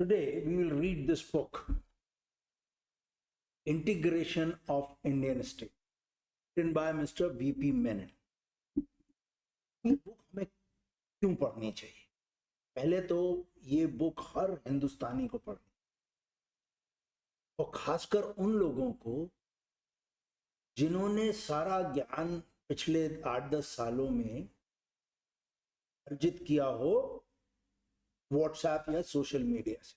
Today we will read this book, Integration of Indian State, written by Mr. V.P. Menon. ये book हमें क्यों पढ़नी चाहिए? पहले तो ये बुक हर हिंदुस्तानी को पढ़नी, और खासकर उन लोगों को जिन्होंने सारा ज्ञान पिछले 8-10 सालों में अर्जित किया हो व्हाट्सएप या सोशल मीडिया से।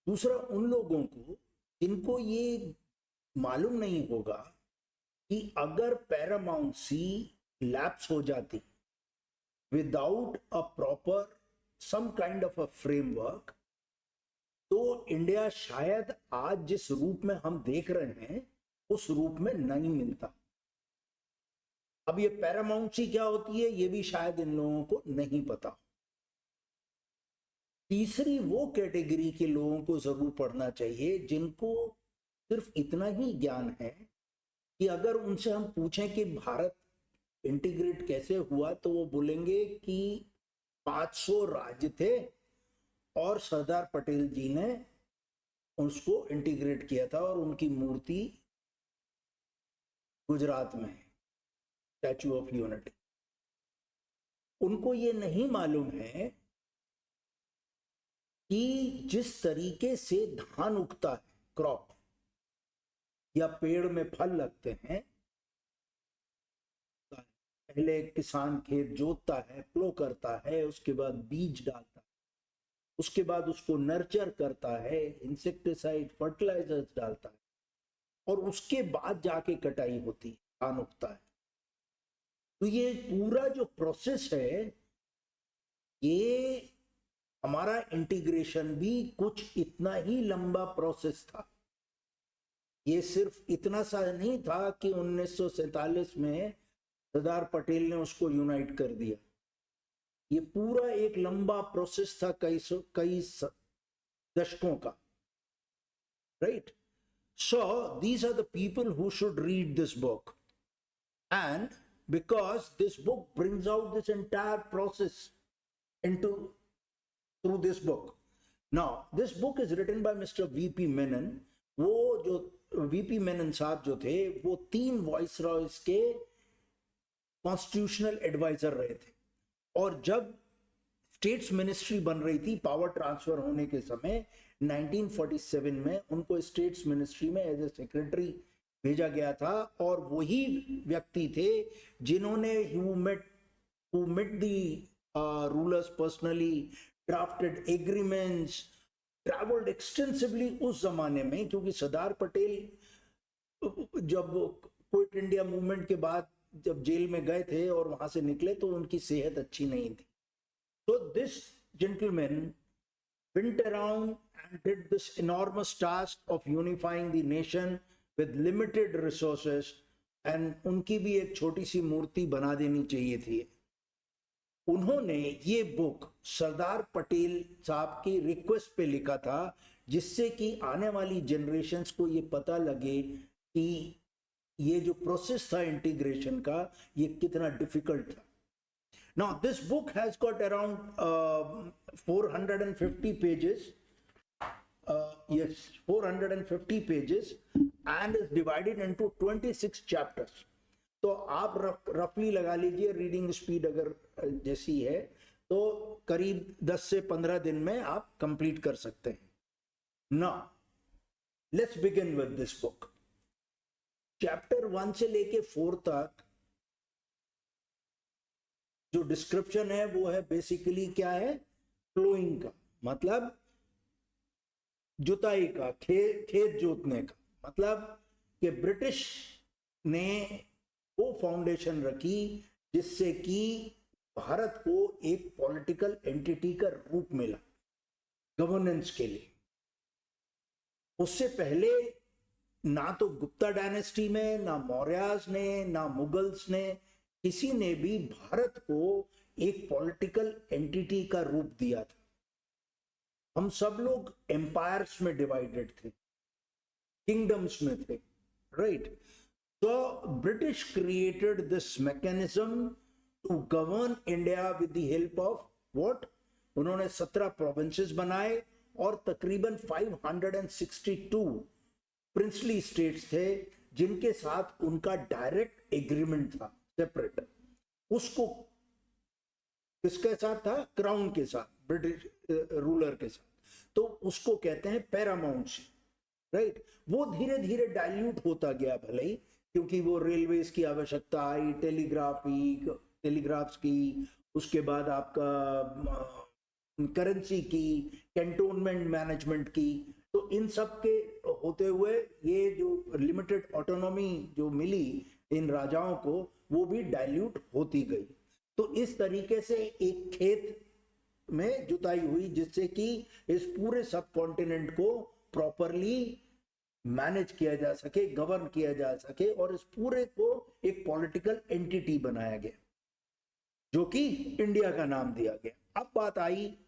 दूसरा, उन लोगों को जिनको ये मालूम नहीं होगा कि अगर पैरामाउंट सी लैप्स हो जाती without a proper some kind of a framework, तो इंडिया शायद आज जिस रूप में हम देख रहे हैं उस रूप में नहीं मिलता। अब ये पैरामाउंट सी क्या होती है ये भी शायद इन लोगों को नहीं पता। तीसरी वो कैटेगरी के लोगों को जरूर पढ़ना चाहिए जिनको सिर्फ इतना ही ज्ञान है कि अगर उनसे हम पूछें कि भारत इंटीग्रेट कैसे हुआ तो वो बोलेंगे कि 500 राज्य थे और सरदार पटेल जी ने उसको इंटीग्रेट किया था और उनकी मूर्ति गुजरात में है, स्टैचू ऑफ यूनिटी। उनको ये नहीं मालूम है कि जिस तरीके से धान उगता है, क्रॉप या पेड़ में फल लगते हैं, पहले किसान खेत जोतता है, प्लो करता है, उसके बाद बीज डालता है, उसके बाद उसको नर्चर करता है, इंसेक्टिसाइड फर्टिलाइजर्स डालता है, और उसके बाद जाके कटाई होती है, धान उगता है। तो ये पूरा जो प्रोसेस है, ये हमारा इंटीग्रेशन भी कुछ इतना ही लंबा प्रोसेस था। ये सिर्फ इतना सा नहीं था कि 1947 में सरदार पटेल ने उसको यूनाइट कर दिया। ये पूरा एक लंबा प्रोसेस था, कई दशकों का, right? So these are the people who should read this book, and because this book brings out this entire process through this book. Now this book is written by Mr. V.P. Menon. वो जो V.P. Menon साहब जो थे वो 3 viceroys के constitutional adviser रहे थे, और जब स्टेट्स मिनिस्ट्री बन रही थी पावर ट्रांसफर होने के समय 1947 में उनको स्टेट्स मिनिस्ट्री में एज ए सेक्रेटरी भेजा गया था, और वही व्यक्ति थे जिन्होंने who met the rulers personally, drafted agreements, traveled extensively उस जमाने में, क्योंकि सरदार पटेल जब क्विट इंडिया मूवमेंट के बाद जब जेल में गए थे और वहां से निकले तो उनकी सेहत अच्छी नहीं थी। So this gentleman went around and did this enormous task of unifying the nation with limited resources, and उनकी भी एक छोटी सी मूर्ति बना देनी चाहिए थी। उन्होंने ये बुक सरदार पटेल साहब की रिक्वेस्ट पे लिखा था, जिससे कि आने वाली जनरेशन्स को ये पता लगे कि ये जो प्रोसेस था इंटीग्रेशन का ये कितना डिफिकल्ट था। Now this book has got around 450 pages. Yes, 450 pages, and is divided into 26 chapters. तो आप रफली लगा लीजिए, रीडिंग स्पीड अगर जैसी है तो करीब 10 से 15 दिन में आप कंप्लीट कर सकते हैं। Now let's begin with this book. Chapter 1 से लेके 4 तक जो डिस्क्रिप्शन है वो है बेसिकली क्या है, प्लोइंग का मतलब जुताई का, खेत जोतने का मतलब कि ब्रिटिश ने वो फाउंडेशन रखी जिससे कि भारत को एक पॉलिटिकल एंटिटी का रूप मिला गवर्नेंस के लिए। उससे पहले ना तो गुप्ता डायनेस्टी में, ना मौर्यास ने, ना मुगल्स ने, किसी ने भी भारत को एक पॉलिटिकल एंटिटी का रूप दिया था। हम सब लोग एम्पायर्स में डिवाइडेड थे, किंगडम्स में थे, राइट? तो British created this mechanism to govern India with the help of what? उन्होंने 17 प्रोविंसेस बनाए और तकरीबन 562 प्रिंसली स्टेट्स थे जिनके साथ उनका डायरेक्ट एग्रीमेंट था, सेपरेट। उसको किसके साथ था? क्राउन के साथ, ब्रिटिश रूलर के साथ। तो उसको कहते हैं पैरामाउंटशिप, राइट। वो धीरे धीरे डाइल्यूट होता गया भले ही, क्योंकि वो रेलवेज की आवश्यकता आई, टेलीग्राफ्स की, उसके बाद आपका करेंसी की, कैंटोनमेंट मैनेजमेंट की। तो इन सब के होते हुए ये जो लिमिटेड ऑटोनॉमी जो मिली इन राजाओं को, वो भी डाइल्यूट होती गई। तो इस तरीके से एक खेत में जुताई हुई जिससे कि इस पूरे सब कॉन्टिनेंट को प्रॉपरली मैनेज किया जा सके, गवर्न किया जा सके, और इस पूरे को एक पॉलिटिकल एंटिटी बनाया गया जो कि इंडिया का नाम दिया गया। अब बात आई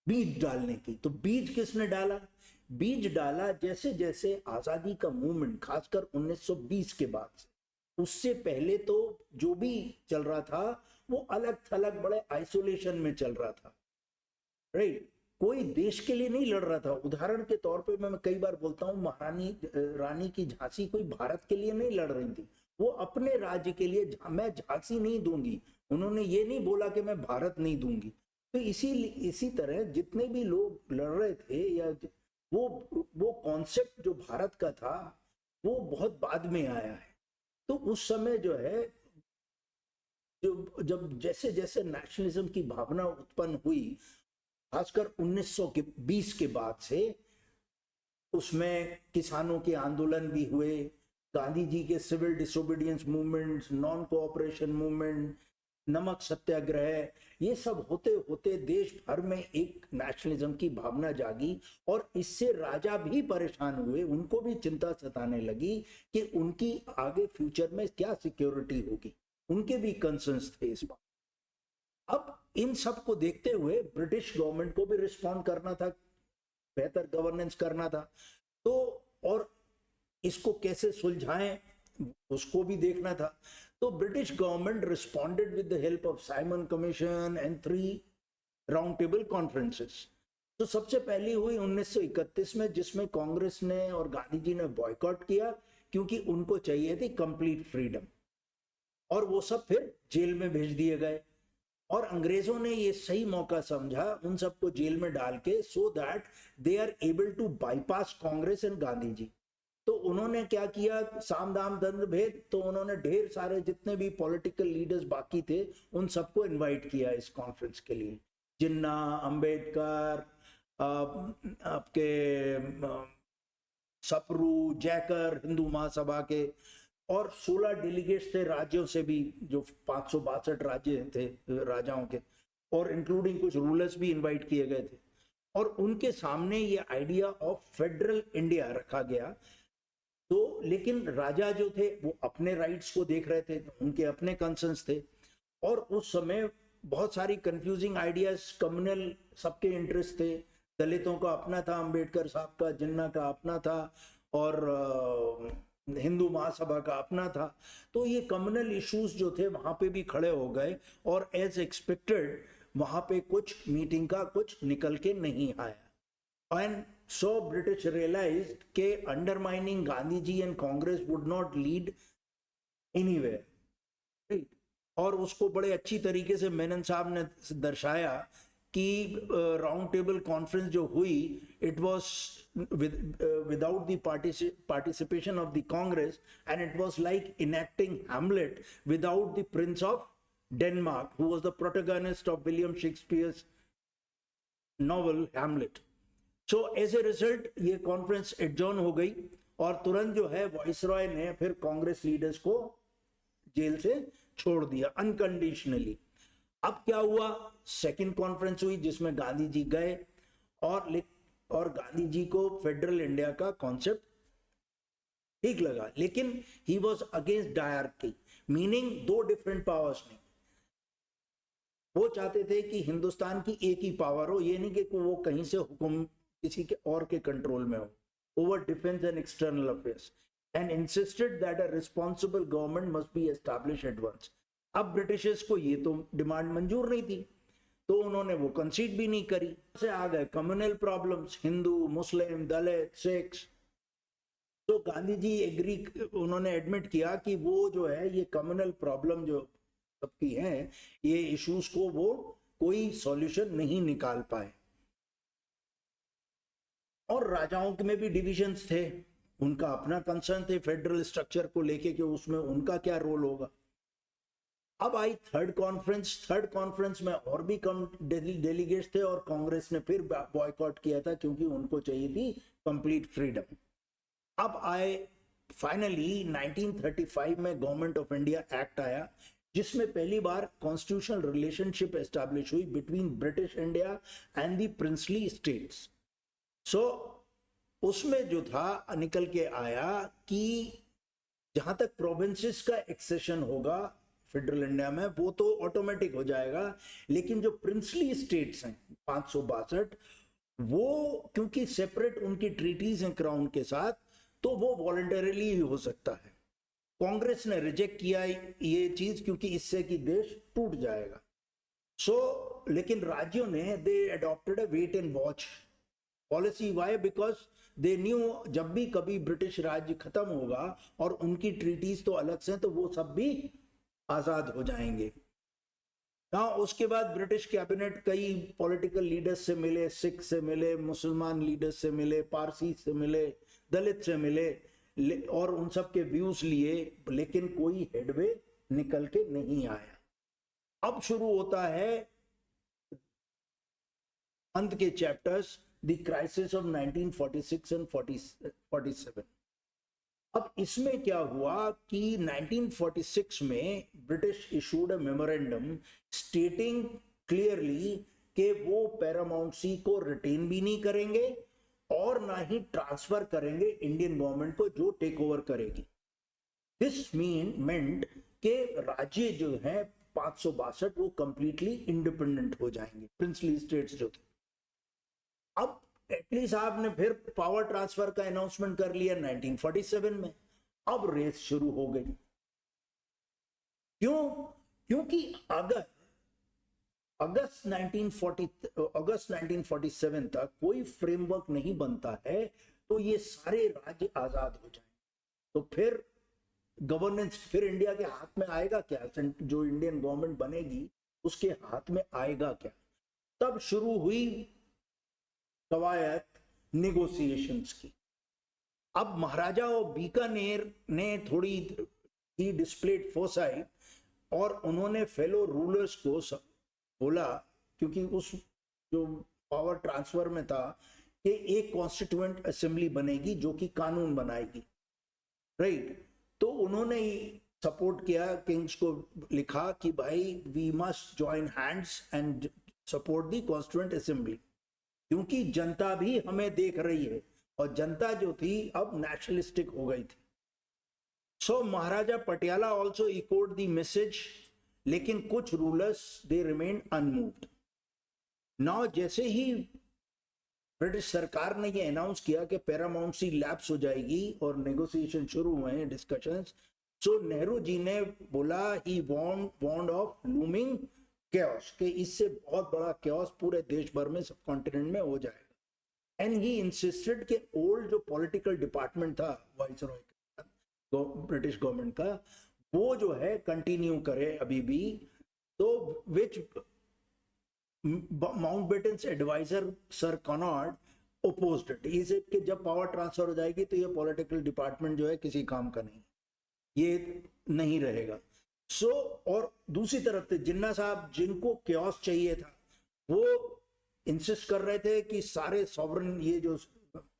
बीज डालने की। तो बीज किसने डाला? बीज डाला जैसे जैसे आजादी का मूवमेंट, खासकर 1920 के बाद से, उससे पहले तो जो भी चल रहा था वो अलग थलग बड़े आइसोलेशन में चल रहा था, राइट। कोई देश के लिए नहीं लड़ रहा था। उदाहरण के तौर पे मैं कई बार बोलता हूँ, महारानी रानी की झांसी कोई भारत के लिए नहीं लड़ रही थी, वो अपने राज्य के लिए, मैं झांसी नहीं दूंगी, उन्होंने ये नहीं बोला कि मैं भारत नहीं दूंगी। तो इसी तरह जितने भी लोग लड़ रहे थे, या वो कॉन्सेप्ट जो भारत का था वो बहुत बाद में आया है। तो उस समय जो है, जब जैसे जैसे नेशनलिज्म की भावना उत्पन्न हुई, खासकर 1920 के बाद से, उसमें किसानों के आंदोलन भी हुए, गांधी जी के civil disobedience movements, non cooperation movement, नमक सत्याग्रह, ये सब होते होते देश भर में एक नेशनलिज्म की भावना जागी, और इससे राजा भी परेशान हुए। उनको भी चिंता सताने लगी कि उनकी आगे फ्यूचर में क्या सिक्योरिटी होगी, उनके भी कंसर्न्स थे इस बात। अब इन सब को देखते हुए ब्रिटिश गवर्नमेंट को भी रिस्पॉन्ड करना था, बेहतर गवर्नेंस करना था, तो और इसको कैसे सुलझाएं उसको भी देखना था। तो British government responded with the help of Simon commission and 3 round table conferences. तो सबसे पहली हुई 1931 में, जिसमें कांग्रेस ने और गांधी जी ने बॉयकॉट किया, क्योंकि उनको चाहिए थी कंप्लीट फ्रीडम, और वो सब फिर जेल में भेज दिए गए। और अंग्रेजों ने ये सही मौका समझा उन सबको जेल में डाल के, so that they are able to bypass Congress and Gandhi ji. तो उन्होंने क्या किया, साम दाम दंड भेद, तो उन्होंने ढेर सारे जितने भी पॉलिटिकल लीडर्स बाकी थे उन सबको इनवाइट किया इस कॉन्फ्रेंस के लिए। जिन्ना, अंबेडकर, आपके सप्रू, जैकर, हिंदू महासभा के, और 16 डेलीगेट्स थे राज्यों से भी, जो 562 राज्य थे राजाओं के, और इंक्लूडिंग कुछ रूलर्स भी इनवाइट किए गए थे। और उनके सामने ये आइडिया ऑफ फेडरल इंडिया रखा गया। तो लेकिन राजा जो थे वो अपने राइट्स को देख रहे थे, उनके अपने कंसर्न्स थे, और उस समय बहुत सारी कंफ्यूजिंग आइडियाज, कम्युनल सबके इंटरेस्ट थे। दलितों का अपना था, अंबेडकर साहब का, जिन्ना का अपना था, और हिंदू महासभा का अपना था। तो ये कम्युनल इश्यूज जो थे वहां पे भी खड़े हो गए, और एज एक्सपेक्टेड वहां पे कुछ मीटिंग का कुछ निकल के नहीं आया। एंड सो ब्रिटिश रियलाइज्ड के undermining Gandhi ji and Congress would not lead anywhere. और उसको बड़े अच्छी तरीके से मेनन साहब ने दर्शाया कि राउंड टेबल कॉन्फ्रेंस जो हुई, it was without the participation of the Congress, and it was like enacting Hamlet without the Prince of Denmark, who was the protagonist of William Shakespeare's novel Hamlet. So as a result ये conference adjourn हो गई, और तुरंत जो है viceroy ने फिर Congress leaders को जेल से छोड़ दिया अनकंडीशनली। अब क्या हुआ, सेकंड कॉन्फ्रेंस हुई जिसमें गांधी जी गए, और गांधी जी को फेडरल इंडिया का कॉन्सेप्ट ठीक लगा, लेकिन he was against dyarchy, meaning 2 different powers नहीं। वो चाहते थे कि हिंदुस्तान की एक ही पावर हो, ये नहीं कि वो कहीं से हुक्म किसी के और के कंट्रोल में हो, over defence and external affairs, and insisted that a responsible government must be established at once. अब ब्रिटिशर्स को ये तो डिमांड मंजूर नहीं थी, तो उन्होंने वो कंसीड भी नहीं करी। से आ गए कम्युनल प्रॉब्लम्स, हिंदू, मुस्लिम, दलित, सिख्स। तो गांधी जी एग्री, उन्होंने एडमिट किया कि वो जो है ये कम्युनल प्रॉब्लम जो सबकी है, ये इश्यूज को वो कोई सॉल्यूशन नहीं निकाल पाए। और राजाओं में भी डिविजन्स थे, उनका अपना कंसर्न थे फेडरल स्ट्रक्चर को लेके कि उसमें उनका क्या रोल होगा। अब आई थर्ड कॉन्फ्रेंस में और भी कम डेलीगेट्स थे और कांग्रेस ने फिर बॉयकॉट किया था क्योंकि उनको चाहिए थी कंप्लीट फ्रीडम। अब आए फाइनली 1935 में गवर्नमेंट ऑफ इंडिया एक्ट आया, जिसमें पहली बार कॉन्स्टिट्यूशनल रिलेशनशिप एस्टैब्लिश हुई between British India and the princely states. So उसमें जो था निकल के आया कि जहां तक प्रोविंसेस का एक्सेशन होगा फेडरल इंडिया में वो तो ऑटोमेटिक हो जाएगा, लेकिन जो प्रिंसली स्टेट्स हैं 562, वो क्योंकि सेपरेट उनकी ट्रीटीज हैं क्राउन के साथ, तो वो वॉलंटरीली ही हो सकता है। कांग्रेस ने रिजेक्ट किया ये चीज क्योंकि इससे कि देश टूट जाएगा। लेकिन राज्यों ने they adopted a wait and watch policy. Why? Because they knew जब भी कभी ब्रिटिश राज्य खत्म होगा और उनकी ट्रीटीज तो अलग से, तो वो सब भी आजाद हो जाएंगे। हाँ, उसके बाद ब्रिटिश कैबिनेट कई पॉलिटिकल लीडर्स से मिले, सिख से मिले, मुसलमान लीडर्स से मिले, पारसी से मिले, दलित से मिले, और उन सब के व्यूज लिए, लेकिन कोई हेडवे निकल के नहीं आया। अब शुरू होता है अंत के chapters, the crisis of 1946 and 47। अब इसमें क्या हुआ कि 1946 में British issued a memorandum स्टेटिंग clearly कि वो पैरामाउंट सी को रिटेन भी नहीं करेंगे और ना ही ट्रांसफर करेंगे इंडियन गवर्नमेंट को, जो टेक ओवर करेगी। दिस मेंट के राज्य जो है 562 वो कंप्लीटली इंडिपेंडेंट हो जाएंगे, प्रिंसली स्टेट्स जो थे। अब एटली साहब ने फिर पावर ट्रांसफर का अनाउंसमेंट कर लिया 1947 में। अब रेस शुरू हो गई। क्यों? क्योंकि अगर अगस्त 1947 तक कोई फ्रेमवर्क नहीं बनता है तो ये सारे राज्य आजाद हो जाएंगे। तो फिर गवर्नेंस फिर इंडिया के हाथ में आएगा क्या? जो इंडियन गवर्नमेंट बनेगी उसके हाथ में आएगा क्या? तब शुरू हुई कवायद नेगोशिएशंस की। अब महाराजा और बीकानेर ने थोड़ी ही डिस्प्लेड फोरसाइट और उन्होंने फेलो रूलर्स को बोला, क्योंकि उस जो पावर ट्रांसफर में था कि एक कॉन्स्टिट्यूएंट असेंबली बनेगी जो कि कानून बनाएगी, राइट? तो उन्होंने सपोर्ट किया, किंग्स को लिखा कि भाई we must join hands and support the constituent assembly, क्योंकि जनता भी हमें देख रही है, और जनता जो थी अब नेशनलिस्टिक हो गई थी। So Maharaja Patiala also echoed the message, लेकिन कुछ rulers they remain unmoved. Now जैसे ही ब्रिटिश सरकार ने ये अनाउंस किया कि पैरामाउंट सी लैप्स हो जाएगी और नेगोशिएशन शुरू हुए हैं, डिस्कशंस, सो नेहरू जी ने बोला ही वार्नड ऑफ लूमिंग chaos, कि इससे बहुत बड़ा chaos पूरे देश भर में, सब कॉन्टिनेंट में हो जाएगा। एंड ही इंसिस्टेड कि ओल्ड जो पॉलिटिकल डिपार्टमेंट था वाइसरॉय का, ब्रिटिश गवर्नमेंट का, वो जो है कंटिन्यू करे अभी भी। तो which Mountbatten's adviser sir Conrad opposed it. He said कि जब पावर ट्रांसफर हो जाएगी तो ये पॉलिटिकल डिपार्टमेंट जो है किसी काम का नहीं, ये नहीं रहेगा। और दूसरी तरफ से जिन्ना साहब, जिनको क्योस चाहिए था, वो इंसिस्ट कर रहे थे कि सारे सॉवरन, ये जो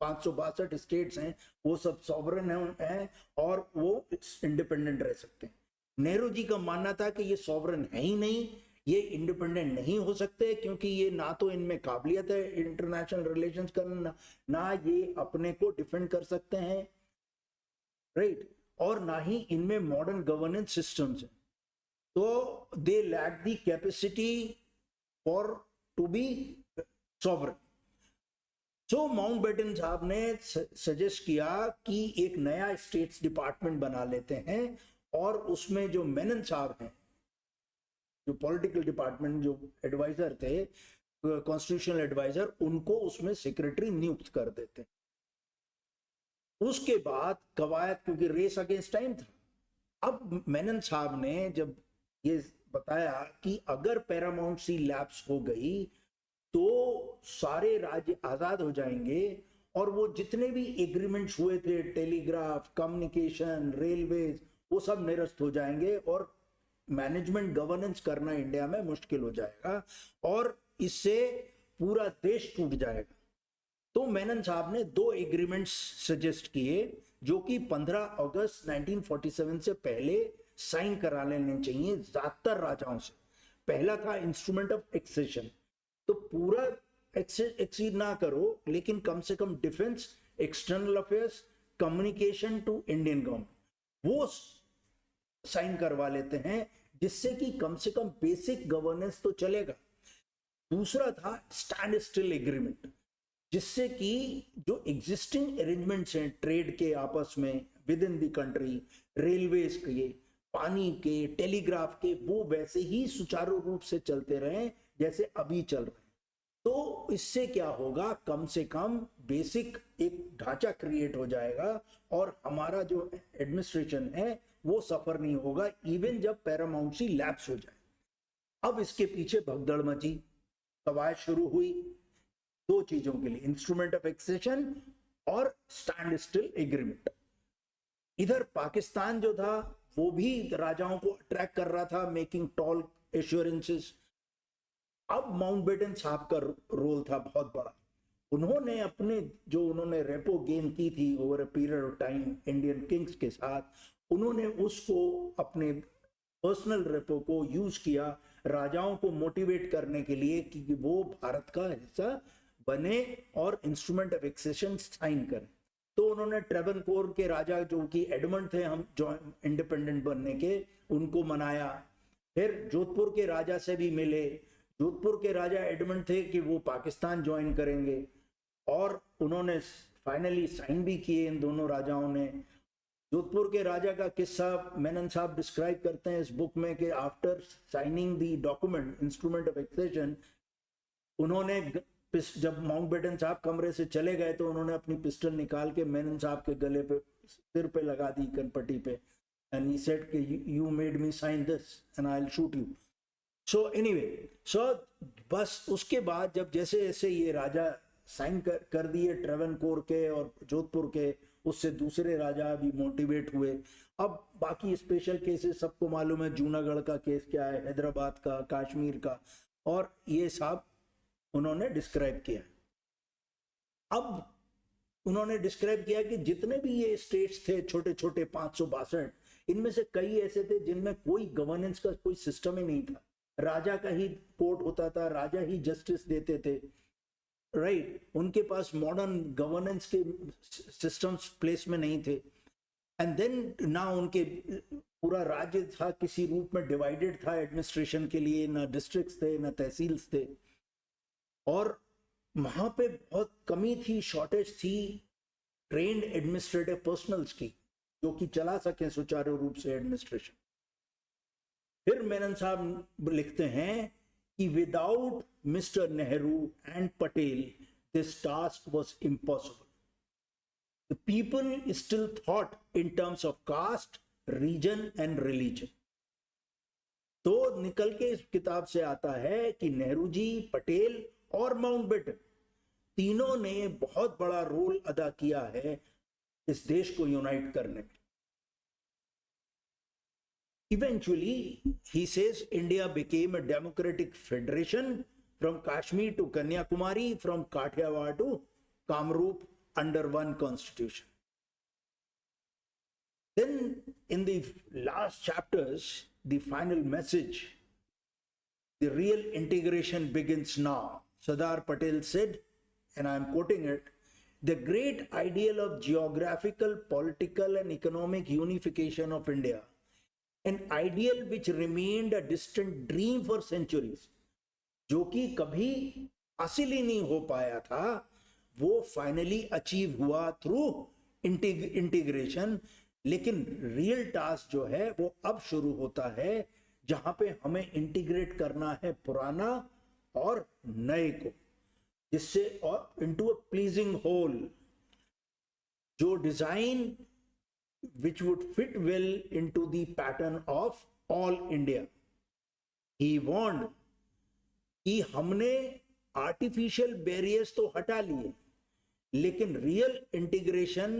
562 स्टेट्स हैं वो सब सॉवरन हैं और वो इंडिपेंडेंट रह सकते हैं। नेहरू जी का मानना था कि ये सॉवरन है ही नहीं, ये इंडिपेंडेंट नहीं हो सकते, क्योंकि ये ना तो इनमें काबिलियत है इंटरनेशनल रिलेशंस करना, ना ये अपने को डिफेंड कर सकते हैं, राइट, और ना ही इनमें मॉडर्न गवर्नेंस सिस्टम्स हैं। तो they lack the capacity for to be sovereign. So Mountbatten साहब ने सजेस्ट किया कि एक नया स्टेट्स डिपार्टमेंट बना लेते हैं, और उसमें जो मेनन साहब हैं जो पॉलिटिकल डिपार्टमेंट जो एडवाइजर थे, कॉन्स्टिट्यूशनल एडवाइजर, उनको उसमें सेक्रेटरी नियुक्त कर देते। उसके बाद कवायद, क्योंकि रेस अगेंस्ट टाइम था, अब मेनन साहब ने जब ये बताया कि अगर पैरामाउंट सी लैप्स हो गई तो सारे राज्य आजाद हो जाएंगे और वो जितने भी एग्रीमेंट्स हुए थे, टेलीग्राफ, कम्युनिकेशन, रेलवे, वो सब निरस्त हो जाएंगे और मैनेजमेंट गवर्नेंस करना इंडिया में मुश्किल हो जाएगा और इससे पूरा देश टूट जाएगा। तो मेनन साहब ने 2 एग्रीमेंट्स सजेस्ट किए जो कि 15 अगस्त 1947 से पहले साइन करा लेने चाहिए ज्यादातर राजाओं से। पहला था इंस्ट्रूमेंट ऑफ एक्सेशन, तो पूरा एक्सीड ना करो लेकिन कम से कम defence, external affairs, communication to Indian government, वो साइन करवा लेते हैं जिससे कि कम से कम बेसिक गवर्नेंस तो चलेगा। दूसरा था स्टैंड स्टिल एग्रीमेंट, जिससे कि जो एग्जिस्टिंग अरेंजमेंट्स हैं ट्रेड के आपस में with in the country, railways के, पानी के, टेलीग्राफ के, वो वैसे ही सुचारू रूप से चलते रहे जैसे अभी चल रहे हैं। तो इससे क्या होगा, कम से कम बेसिक एक ढांचा क्रिएट हो जाएगा और हमारा जो एडमिनिस्ट्रेशन है वो सफर नहीं होगा इवन जब पैरामाउंट सी लैप्स हो जाए। अब इसके पीछे भगदड़ मची, कवायद शुरू हुई 2 चीजों के लिए, इंस्ट्रूमेंट ऑफ एक्सेशन और स्टैंड स्टिल एग्रीमेंट। इधर पाकिस्तान जो था वो भी राजाओं को अट्रैक्ट कर रहा था, मेकिंग टॉल एश्योरेंसेस। अब माउंटबेटन साहब का रोल था बहुत बड़ा। उन्होंने अपने जो उन्होंने रेपो गेन की थी over a period of time Indian Kings के साथ, उन्होंने उसको अपने पर्सनल रेपो को यूज किया राजाओं को मोटिवेट करने के लिए कि वो भारत का हिस्सा बने और इंस्ट्रूमेंट ऑफ एक्सेशन साइन करें। तो उन्होंने ट्रेवनकोर के राजा जो कि एडमंड थे हम जो इंडिपेंडेंट बनने के, उनको मनाया। फिर जोधपुर के राजा से भी मिले, जोधपुर के राजा एडमंड थे कि वो पाकिस्तान ज्वाइन करेंगे और उन्होंने फाइनली साइन भी किए इन दोनों राजाओं ने। जोधपुर के राजा का किस्सा मेनन साहब डिस्क्राइब करते हैं इस बुक में कि after signing the document instrument of accession, उन्होंने जब माउंटबेटन साहब कमरे से चले गए तो उन्होंने अपनी पिस्टल निकाल के मेनन साहब के गले पे, सिर पे लगा दी, कनपट्टी पे, एंड ही सेड कि you made me sign this and I will shoot you. So anyway, so बस उसके बाद जब जैसे जैसे ये राजा साइन कर दिए ट्रेवनकोर के और जोधपुर के, उससे दूसरे राजा भी मोटिवेट हुए। अब बाकी स्पेशल केसेस सबको मालूम है, जूनागढ़ का केस क्या है, हैदराबाद का, कश्मीर का, और ये सब उन्होंने डिस्क्राइब किया। अब उन्होंने डिस्क्राइब किया कि जितने भी ये स्टेट्स थे छोटे छोटे 562, इनमें से कई ऐसे थे जिनमें कोई गवर्नेंस का कोई सिस्टम ही नहीं था। राजा का ही कोर्ट होता था, राजा ही जस्टिस देते थे, राइट? उनके पास मॉडर्न गवर्नेंस के सिस्टम्स प्लेस में नहीं थे। एंड देन ना उनके पूरा राज्य था किसी रूप में डिवाइडेड था एडमिनिस्ट्रेशन के लिए, ना डिस्ट्रिक्ट्स थे ना तहसील्स थे, और वहां पे बहुत कमी थी, शॉर्टेज थी ट्रेन्ड एडमिनिस्ट्रेटिव पर्सनल्स की जो कि चला सके सुचारू रूप से एडमिनिस्ट्रेशन। फिर मेनन साहब लिखते हैं कि without mister Nehru and Patel this task was impossible. The people still thought in terms of caste, region and religion. तो निकल के इस किताब से आता है कि नेहरू जी, पटेल और माउंटबेटन तीनों ने बहुत बड़ा रोल अदा किया है इस देश को यूनाइट करने में। Eventually, he says, India became a democratic federation from Kashmir to Kanyakumari, from Kathiawar to Kamrup under one constitution. Then in the last chapters, the final message, the real integration begins now. Sardar Patel said, and I am quoting it, the great ideal of geographical, political and economic unification of India, an ideal which remained a distant dream for centuries, जो कि कभी हासिल ही नहीं हो पाया था, वो finally achieve हुआ थ्रू इंटीग्रेशन। लेकिन रियल टास्क जो है वो अब शुरू होता है जहां पे हमें इंटीग्रेट करना है पुराना और नए को, जिससे और इनटू अ प्लीजिंग होल, जो design which would fit well into the pattern of all India. He warned कि हमने आर्टिफिशियल बैरियर्स तो हटा लिए, लेकिन रियल इंटीग्रेशन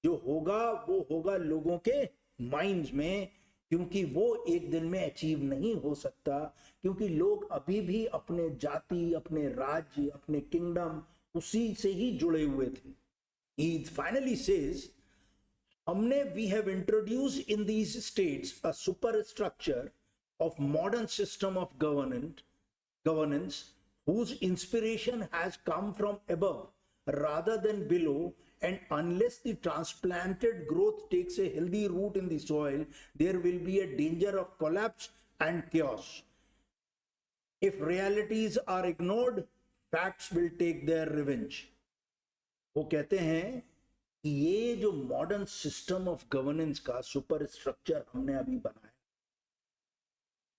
जो होगा वो होगा लोगों के माइंड्स में, क्योंकि वो एक दिन में अचीव नहीं हो सकता, क्योंकि लोग अभी भी अपने जाति, अपने राज्य, अपने किंगडम उसी से ही जुड़े हुए थे. He finally says, हमने we have introduced in these states a superstructure of modern system of governance whose inspiration has come from above rather than below, and unless the transplanted growth takes a healthy root in the soil, there will be a danger of collapse and chaos. If realities are ignored, facts will take their revenge. वो कहते हैं कि ये जो modern system of governance का super structure हमने अभी बनाया,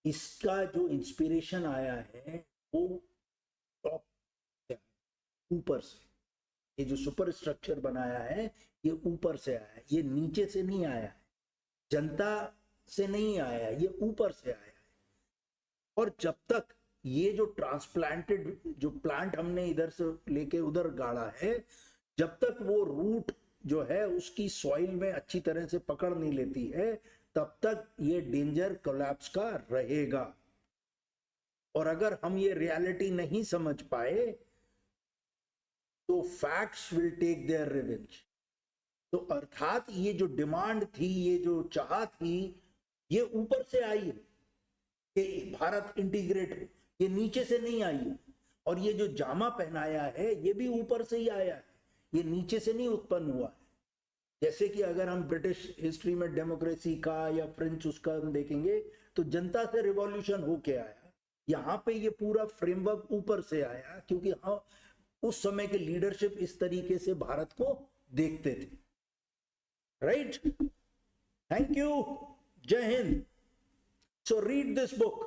इसका जो इंस्पिरेशन आया है वो टॉप से, ऊपर से. ये जो सुपर स्ट्रक्चर बनाया है ये ऊपर से आया है, ये नीचे से नहीं आया है, जनता से नहीं आया है, ये ऊपर से आया है. और जब तक ये जो ट्रांसप्लांटेड जो प्लांट हमने इधर से लेके उधर गाड़ा है, जब तक वो रूट जो है उसकी सॉइल में अच्छी तरह से पकड़ नहीं लेती है, तब तक ये डेंजर कोलैप्स का रहेगा. और अगर हम ये रियलिटी नहीं समझ पाए तो facts will take their revenge. तो अर्थात ये जो डिमांड थी, ये जो चाह थी, ये ऊपर से आई है कि भारत इंटीग्रेट हो, ये नीचे से नहीं आई है. और ये जो जामा पहनाया है ये भी ऊपर से ही आया है, ये नीचे से नहीं उत्पन्न हुआ है. जैसे कि अगर हम ब्रिटिश हिस्ट्री में डेमोक्रेसी का या फ्रेंच उसका हम देखेंगे तो जनता से रिवॉल्यूशन होके आया. यहाँ पे ये पूरा फ्रेमवर्क ऊपर से आया, क्योंकि हाँ उस समय के लीडरशिप इस तरीके से भारत को देखते थे. राइट? Thank you. जय Hind. So read this book,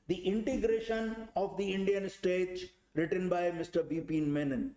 The Integration of the Indian States, written by Mr. V.P. Menon.